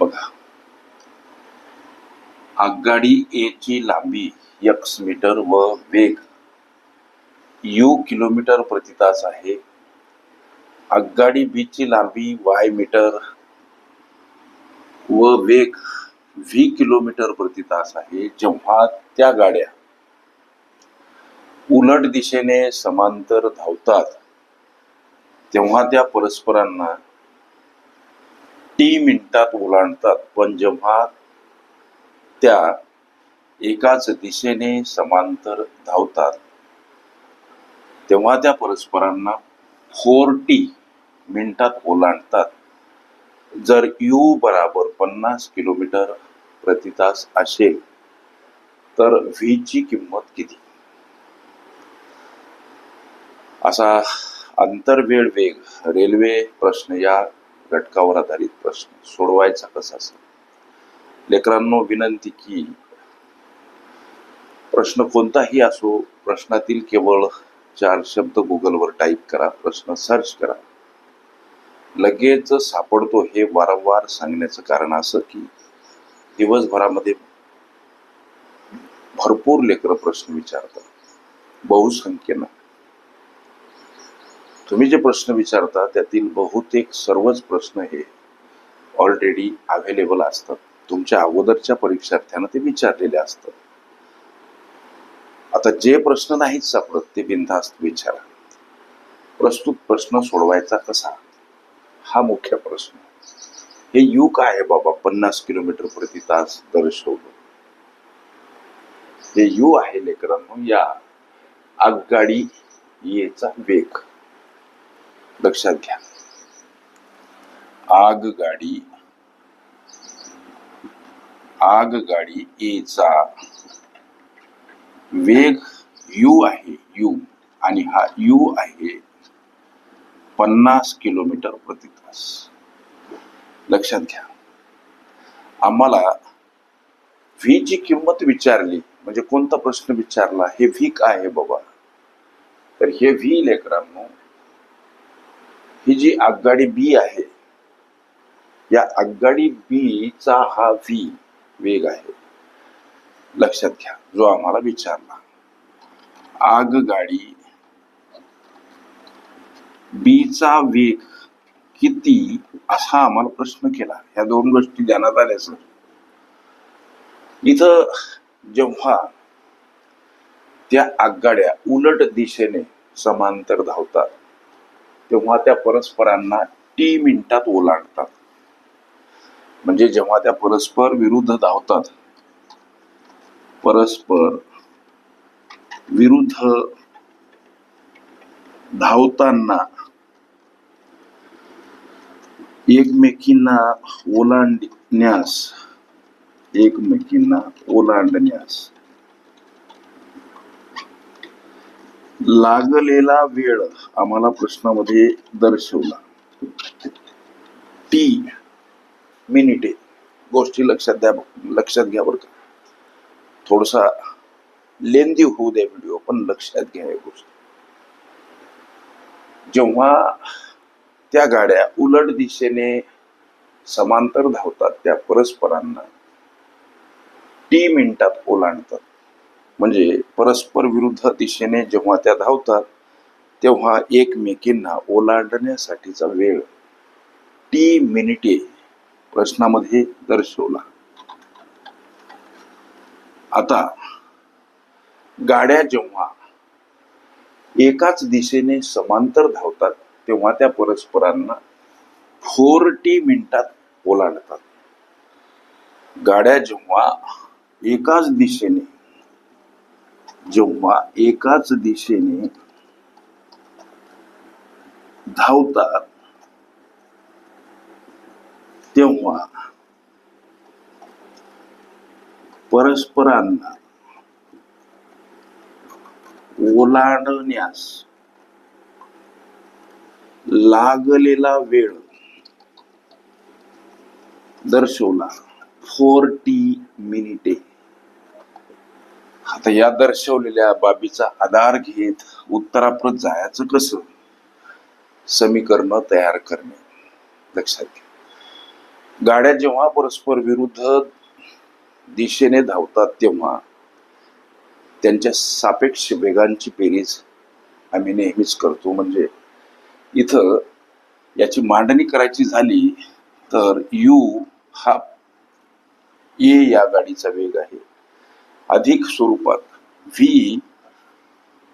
बघा, आगगाडी ए ची लांबी x मीटर व वेग u किलोमीटर प्रति तास आहे. आगगाडी बी ची लांबी y मीटर व वेग v किलोमीटर प्रति तास आहे. जेव्हा त्या गाड्या उलट दिशेने समांतर धावतात तेव्हा त्या परस्परांना t मिनिटात ओलांडतात. पण जेव्हा त्या एकाच दिशेने समांतर धावतात तेव्हा त्या परस्परांना 4t मिनिटात ओलांडतात. जर u बराबर 50 किलोमीटर प्रति तास असेल तर v ची किंमत किती? असा आंतरवेळ वेग रेल्वे प्रश्न या घटकावर आधारित प्रश्न सोडवायचा कसा असेल? लेकरांनो, विनंती की प्रश्न कोणताही असो, प्रश्नातील केवळ 4 शब्द गुगलवर टाईप करा, प्रश्न सर्च करा, लगेच सापडतो. हे वारंवार सांगण्याचं कारण असं की दिवसभरामध्ये भरपूर लेकरं प्रश्न विचारतात, बहुसंख्येनं. तुम्ही जे प्रश्न विचारता त्यातील बहुतेक सर्वच प्रश्न हे ऑलरेडी अवेलेबल असतात. तुमच्या अगोदरच्या परीक्षार्थ्यांना ते विचारलेले असतात. आता जे प्रश्न नाहीत सापडत ते बिनधास्त विचारा. प्रस्तुत प्रश्न सोडवायचा कसा, हा मुख्य प्रश्न. हे यू काय आहे बाबा? 50 किलोमीटर प्रति तास दर्शवलं. हे यू आहे लेकरांनो या आगगाडी येचा वेग. लक्षात घ्या, आगगाडी एचा वेग u आहे, u, आणि हा u आहे 50 किलोमीटर प्रति तास. लक्षात घ्या, आम्हाला v ची किंमत विचारली म्हणजे कोणता प्रश्न विचारला? हे v काय आहे बाबा? तर हे v लेकरांनो, ही जी आगगाडी बी आहे या आगगाडी बी चा हा v वेग आहे. लक्षात घ्या, जो आम्हाला विचारला. आगगाडी बी चा वेग किती असा आम्हाला प्रश्न केला. ह्या दोन गोष्टी ध्यानात आल्या सर. इथं जेव्हा त्या आगगाड्या उलट दिशेने समांतर धावतात तेव्हा त्या परस्परांना t मिनिटात ओलांडतात. म्हणजे जेव्हा त्या परस्पर विरुद्ध धावतात, परस्पर विरुद्ध धावताना एकमेकींना ओलांडण्यास लागलेला वेळ आम्हाला प्रश्नामध्ये दर्शवला. टी मिनिटे. गोष्टी लक्षात घ्या बरं का. थोडासा लेंदी होऊ द्या व्हिडिओ, पण लक्षात घ्या या गोष्टी. जेव्हा त्या गाड्या उलट दिशेने समांतर धावतात त्या परस्परांना t मिनिटात ओलांडतात. म्हणजे परस्पर विरुद्ध दिशेने जेव्हा त्या धावतात तेव्हा एकमेकींना ओलांडण्यासाठीचा वेळ t मिनिटे प्रश्नामध्ये दर्शवला. आता गाड्या जेव्हा एकाच दिशेने समांतर धावतात तेव्हा त्या परस्परांना 4t मिनिटात ओलांडतात. गाड्या जेव्हा एकाच दिशेने धावतात तेव्हा परस्परांना ओलांडण्यास लागलेला वेळ दर्शवला 4t मिनिटे. आता या दर्शवलेल्या बाबीचा आधार घेत उत्तराप्रत जायचं कसं? समीकरण तयार करणे. लक्षात घ्या, गाड्या जेव्हा परस्पर विरुद्ध दिशेने धावतात तेव्हा त्यांच्या सापेक्ष वेगांची बेरीज आम्ही नेहमीच करतो. म्हणजे इथं याची मांडणी करायची झाली तर यू हा ए या गाडीचा वेग आहे, अधिक स्वरूपात व्ही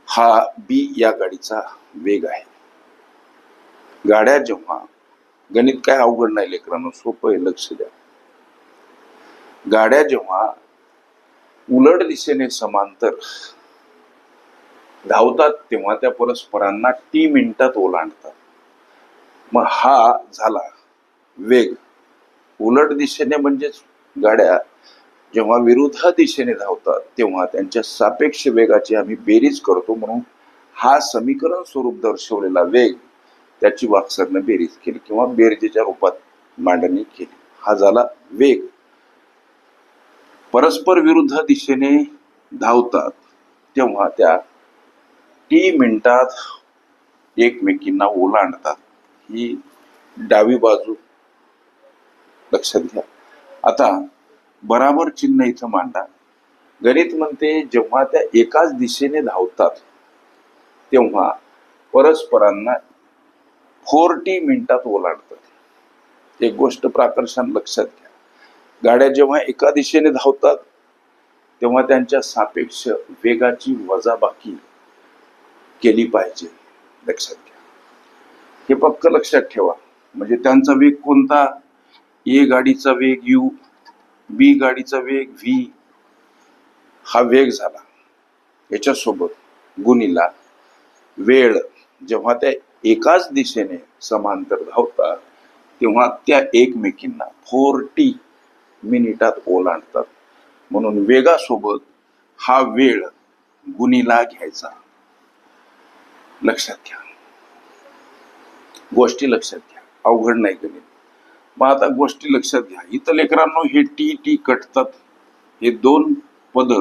हा बी या गाडीचा वेग आहे. गाड्या जेव्हा, गणित काय अवघड नाही लेकरांनो, सोपं आहे, लक्ष द्या. गाड्या जेव्हा उलट दिशेने समांतर धावतात तेव्हा त्या परस्परांना टी मिनिटात ओलांडतात. मग हा झाला वेग. उलट दिशेने म्हणजेच गाड्या जेव्हा विरुद्ध दिशेने धावतात तेव्हा त्यांच्या सापेक्ष वेगाची आम्ही बेरीज करतो, म्हणून हा समीकरण स्वरूप दर्शवलेला वेग त्याची वाकसरनं बेरीज केली किंवा बेरजेच्या रूपात मांडणी केली. हा झाला वेग. परस्पर विरुद्ध दिशेने धावतात तेव्हा त्या टी मिनिटात एकमेकींना ओलांडतात. ही डावी बाजू लक्षात घ्या. आता बराबर चिन्ह इथं मांडा. गणित म्हणते जेव्हा त्या एकाच दिशेने धावतात तेव्हा परस्परांना 4t मिनिटात ओलांडतात. एक गोष्ट प्राकर्षण लक्षात घ्या. गाड्या जेव्हा एका दिशेने धावतात तेव्हा त्यांच्या सापेक्ष वेगाची वजाबाकी केली पाहिजे, लक्षात घ्या. हे पक्क लक्षात ठेवा. म्हणजे त्यांचा वेग कोणता? ए गाडीचा वेग यू, बी गाडीचा वेग व्ही, हा वेग झाला. याच्यासोबत गुणिला वेळ. जेव्हा त्या एकाच दिशेने समांतर धावतात तेव्हा त्या एकमेकींना 4t मिनिटात ओलांडतात. म्हणून वेगासोबत हा वेळ गुणिला घ्यायचा. लक्षात घ्या, गोष्टी लक्षात घ्या, अवघड नाही गणित. मग आता गोष्टी लक्षात घ्या. इथं लेकरांनो हे टी टी कटतात. हे दोन पद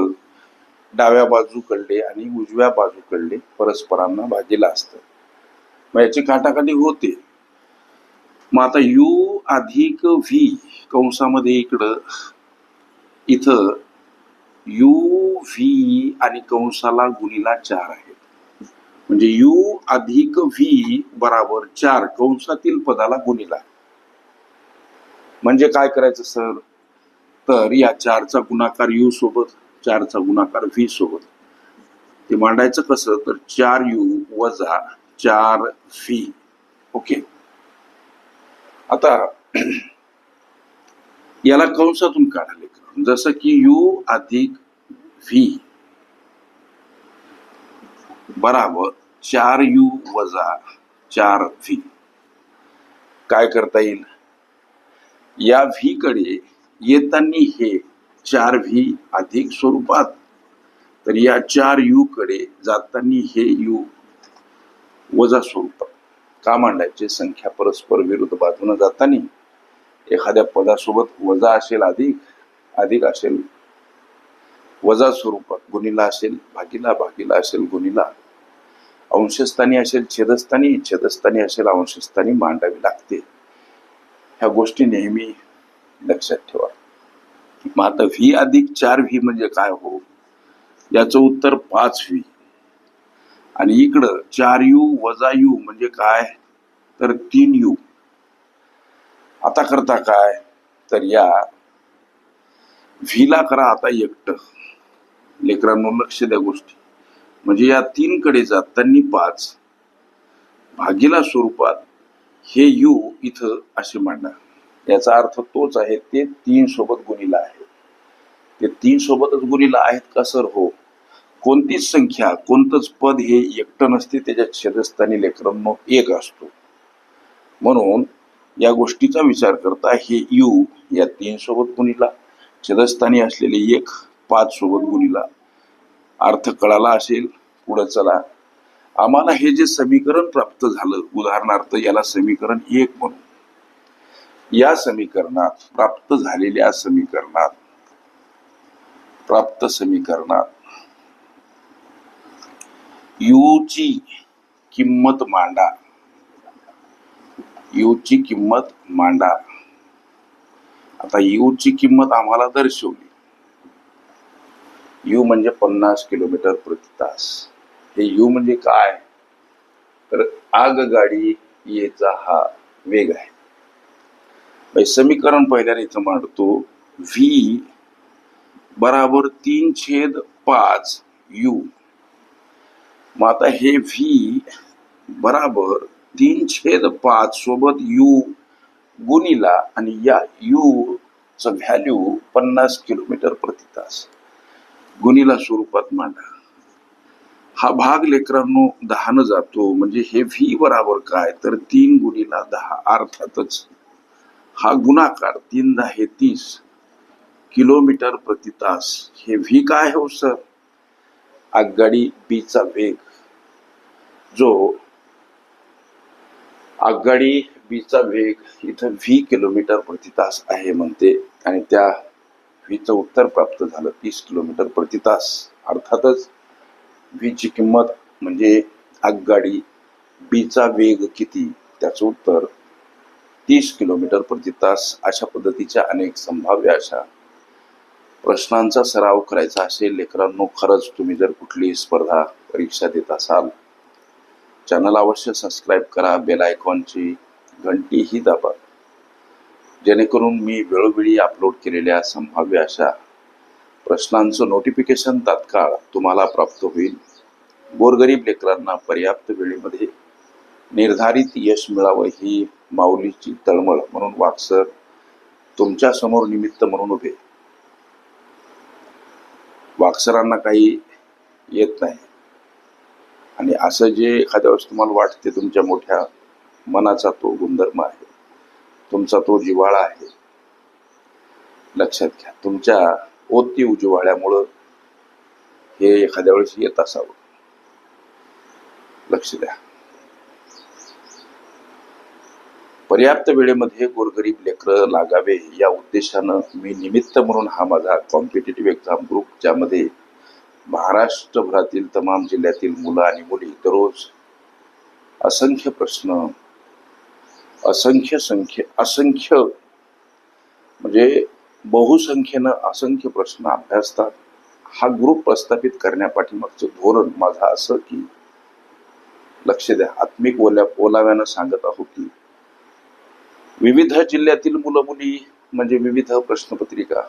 डाव्या बाजूकडले आणि उजव्या बाजूकडले परस्परांना भागीला असतात. मग याची काटाकाटी होते. मग आता यू अधिक व्ही कंसामध्ये इथं यू व्ही आणि कंसाला गुणिला 4 आहे. म्हणजे यू अधिक व्ही बराबर 4 कंसातील पदाला गुणिला. म्हणजे काय करायचं सर? तर या 4चा गुणाकार यू सोबत, 4चा गुणाकार व्ही सोबत. ते मांडायचं कसं? तर 4u वजा 4v. ओके. आता याला कंसातून काढाले, जसं की u अधिक v बराबर 4u वजा 4v. काय करता येईल? या v कडे येताना हे 4v अधिक स्वरूपात, तर या 4u कडे जाताना हे u वजा स्वरूपात. का मांडायचे? संख्या परस्पर विरुद्ध बाजूने जाताना एखाद्या पदासोबत वजा असेल अधिक, अधिक असेल वजा स्वरूपात, गुणिला असेल भागीला, भागीला असेल गुणिला, अंशस्थानी असेल छेदस्थानी, छेदस्थानी असेल अंशस्थानी मांडावी लागते. ह्या गोष्टी नेहमी लक्षात ठेवा. मग आता v अधिक 4v म्हणजे काय हो? याचं उत्तर 5v. आणि इकडं 4u वजा u म्हणजे काय? तर 3u. आता करता काय? तर या व्हीला करा आता एकटं. लेकरांनो लक्ष द्या गोष्टी. म्हणजे या 3 कडे जाताना 5 भागीला स्वरूपात हे u इथं असे मांडा. याचा अर्थ तोच आहे, ते 3 सोबत गुणिला आहे. ते 3 सोबतच गुणिला आहेत का सर? हो. कोणतीच संख्या, कोणतंच पद हे एकटं नसते, त्याच्या छेदस्थानी लेकरांनो 1 असतो. म्हणून या गोष्टीचा विचार करता हे u या 3 सोबत गुणिला, छेदस्थानी असलेले 1 5 सोबत गुणिला. अर्थ कळाला असेल. पुढे चला. आम्हाला हे जे समीकरण प्राप्त झालं, उदाहरणार्थ याला समीकरण 1 म्हणून. या समीकरणात प्राप्त समीकरणात u ची किंमत मांडा. u ची किंमत मांडा. आता यू ची किंमत आम्हाला दर्शवली. यू म्हणजे 50 किलोमीटर प्रति तास. हे यू म्हणजे काय, तर आगगाडी येचा हा वेग आहे. समीकरण पहिल्याने इथं मांडतो, व्ही बराबर 3/5 यू. मग आता हे व्ही बराबर 3/5 सोबत यू गुणिला आणि या यू च व्हॅल्यू 50 किलोमीटर प्रति तास गुणिला स्वरूपात मांडा. हा भाग लेकरांनो 10 जातो, म्हणजे हे व्ही बराबर काय, तर 3 गुणिला 10. अर्थातच हा गुणाकार 3 10 हे 30 किलोमीटर प्रति तास. हे व्ही काय हो सर, आगगाडी बीचा वेग, जो आगगाडी बीचा वेग इथं व्ही किलोमीटर प्रति तास आहे म्हणते, आणि त्या व्हीचं उत्तर प्राप्त झालं 30 किलोमीटर प्रति तास. अर्थातच व्हीची किंमत म्हणजे आगगाडी बीचा वेग किती, त्याचं उत्तर 30 किलोमीटर प्रति तास. अशा पद्धतीच्या अनेक संभाव्य अशा प्रश्नांचा सराव करायचा असेल लेकरांनो, खरंच तुम्ही जर कुठलीही स्पर्धा परीक्षा देत असाल, चॅनल अवश्य सबस्क्राईब करा, बेल आयकॉनची घंटी ही दाबा, जेणेकरून मी वेळोवेळी अपलोड केलेल्या संभाव्य अशा प्रश्नांचं नोटिफिकेशन तात्काळ तुम्हाला प्राप्त होईल. गोरगरीब लेकरांना पर्याप्त वेळेमध्ये निर्धारित यश मिळावं ही माऊलीची तळमळ म्हणून वागसर तुमच्या समोर निमित्त म्हणून उभे. वागसरांना काही येत नाही, आणि असं जे एखाद्या वेळेस तुम्हाला वाटते तुमच्या मोठ्या मनाचा तो गुणधर्म आहे, तुमचा तो जिव्हाळा आहे, लक्षात घ्या. तुमच्या ओती उजिवाळ्यामुळं हे एखाद्या वेळेस येत असावं, लक्ष द्या. पर्याप्त वेळेमध्ये गोरगरीब लेकरं लागावे या उद्देशानं मी निमित्त म्हणून हा माझा कॉम्पिटेटिव्ह एक्झाम ग्रुप, ज्यामध्ये महाराष्ट्रभरातील तमाम जिल्ह्यातील मुलं आणि मुली दररोज असंख्य प्रश्न, असंख्य म्हणजे बहुसंख्येनं असंख्य प्रश्न अभ्यासतात. हा ग्रुप प्रस्थापित करण्यापाठीमागचं धोरण माझं असं की, लक्ष द्या, आत्मिक ओलाव्यानं सांगत आहोत की विविध जिल्ह्यातील मुलं मुली म्हणजे विविध प्रश्नपत्रिका,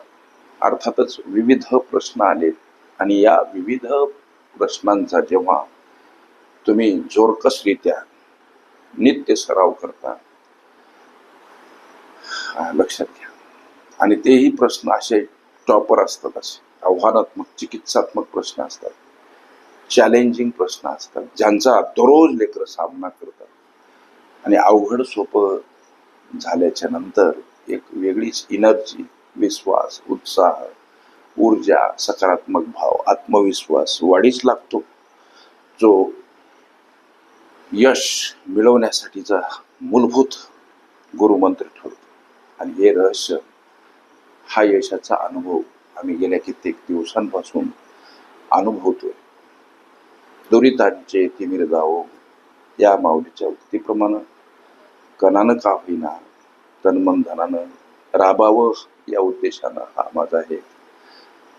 अर्थातच विविध प्रश्न आले, आणि या विविध प्रश्नांचा जेव्हा तुम्ही जोरकसरित्या नित्य सराव करता, लक्षात घ्या, आणि तेही प्रश्न असे टॉपर असतात, असे आव्हानात्मक चिकित्सात्मक प्रश्न असतात, चॅलेंजिंग प्रश्न असतात, ज्यांचा दररोज लेकरं सामना करतात, आणि अवघड सोपं झाल्याच्या नंतर एक वेगळीच एनर्जी, विश्वास, उत्साह, ऊर्जा, सकारात्मक भाव, आत्मविश्वास वाढीस लागतो, जो यश मिळवण्यासाठीचा मूलभूत गुरुमंत्र ठरतो. आणि हे रहस्य, हा यशाचा अनुभव आम्ही गेल्या कित्येक दिवसांपासून अनुभवतोय. दुरितांचे तिमिर जावो या माऊलीच्या उक्तीप्रमाणे कणानं का होईना तनमन धनानं राबावं या उद्देशानं हा माझा आहे.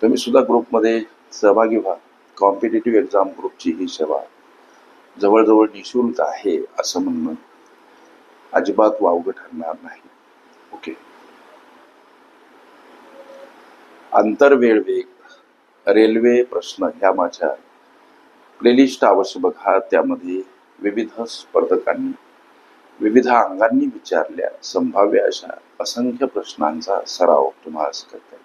तुम्ही सुद्धा ग्रुपमध्ये सहभागी व्हा. कॉम्पिटेटिव्ह एक्झाम ग्रुपची ही सेवा जवळजवळ निशुल्क आहे असं म्हणणं अजिबात वावगं ठरणार नाही. ओके. आंतरवेळ वेग, रेल्वे प्रश्न ह्या माझ्या प्लेलिस्ट अवश्य बघा. त्यामध्ये विविध स्पर्धकांनी विविध अंगांनी विचारल्या संभाव्य अशा असंख्य प्रश्नांचा सराव तुम्हाला करता येईल.